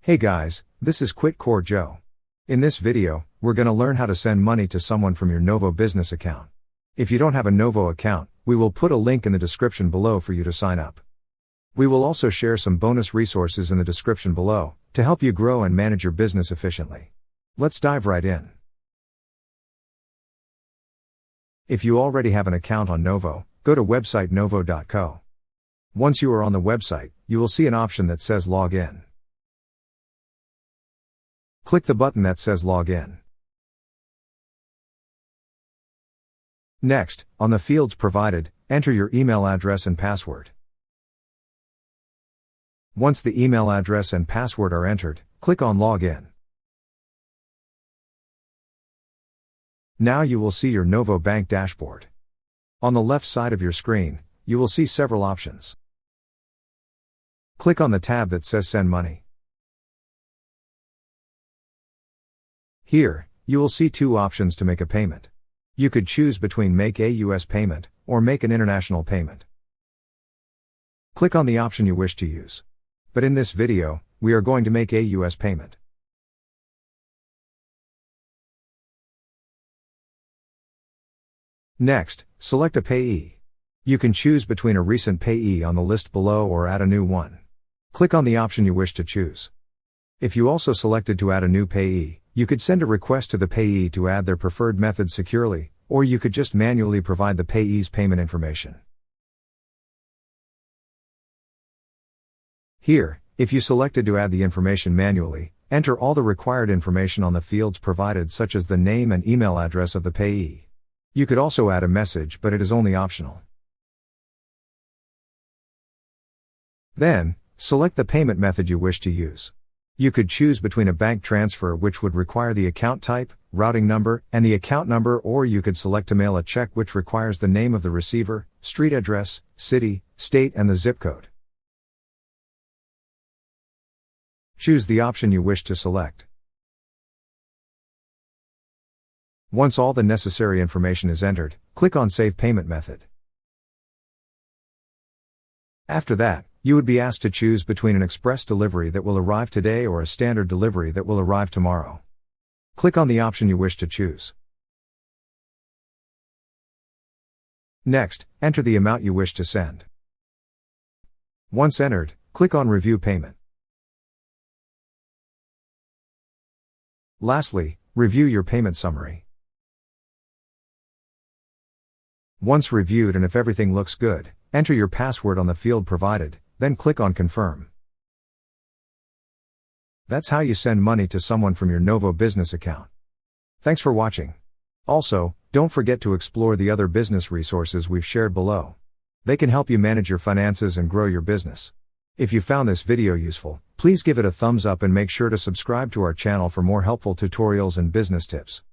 Hey guys, this is Quit Core Joe. In this video, we're gonna learn how to send money to someone from your Novo business account. If you don't have a Novo account, we will put a link in the description below for you to sign up. We will also share some bonus resources in the description below, to help you grow and manage your business efficiently. Let's dive right in. If you already have an account on Novo, go to website novo.co. Once you are on the website, you will see an option that says Log In. Click the button that says Log In. Next, on the fields provided, enter your email address and password. Once the email address and password are entered, click on Log In. Now you will see your Novo Bank dashboard. On the left side of your screen, you will see several options. Click on the tab that says Send Money. Here, you will see two options to make a payment. You could choose between make a US payment, or make an international payment. Click on the option you wish to use. But in this video, we are going to make a US payment. Next, select a payee. You can choose between a recent payee on the list below or add a new one. Click on the option you wish to choose. If you also selected to add a new payee, you could send a request to the payee to add their preferred method securely, or you could just manually provide the payee's payment information. Here, if you selected to add the information manually, enter all the required information on the fields provided, such as the name and email address of the payee. You could also add a message, but it is only optional. Then, select the payment method you wish to use. You could choose between a bank transfer, which would require the account type, routing number, and the account number, or you could select to mail a check, which requires the name of the receiver, street address, city, state, and the zip code. Choose the option you wish to select. Once all the necessary information is entered, click on Save Payment Method. After that, you would be asked to choose between an express delivery that will arrive today or a standard delivery that will arrive tomorrow. Click on the option you wish to choose. Next, enter the amount you wish to send. Once entered, click on Review Payment. Lastly, review your payment summary. Once reviewed and if everything looks good, enter your password on the field provided, then click on Confirm. That's how you send money to someone from your Novo business account. Thanks for watching. Also, don't forget to explore the other business resources we've shared below. They can help you manage your finances and grow your business. If you found this video useful, please give it a thumbs up and make sure to subscribe to our channel for more helpful tutorials and business tips.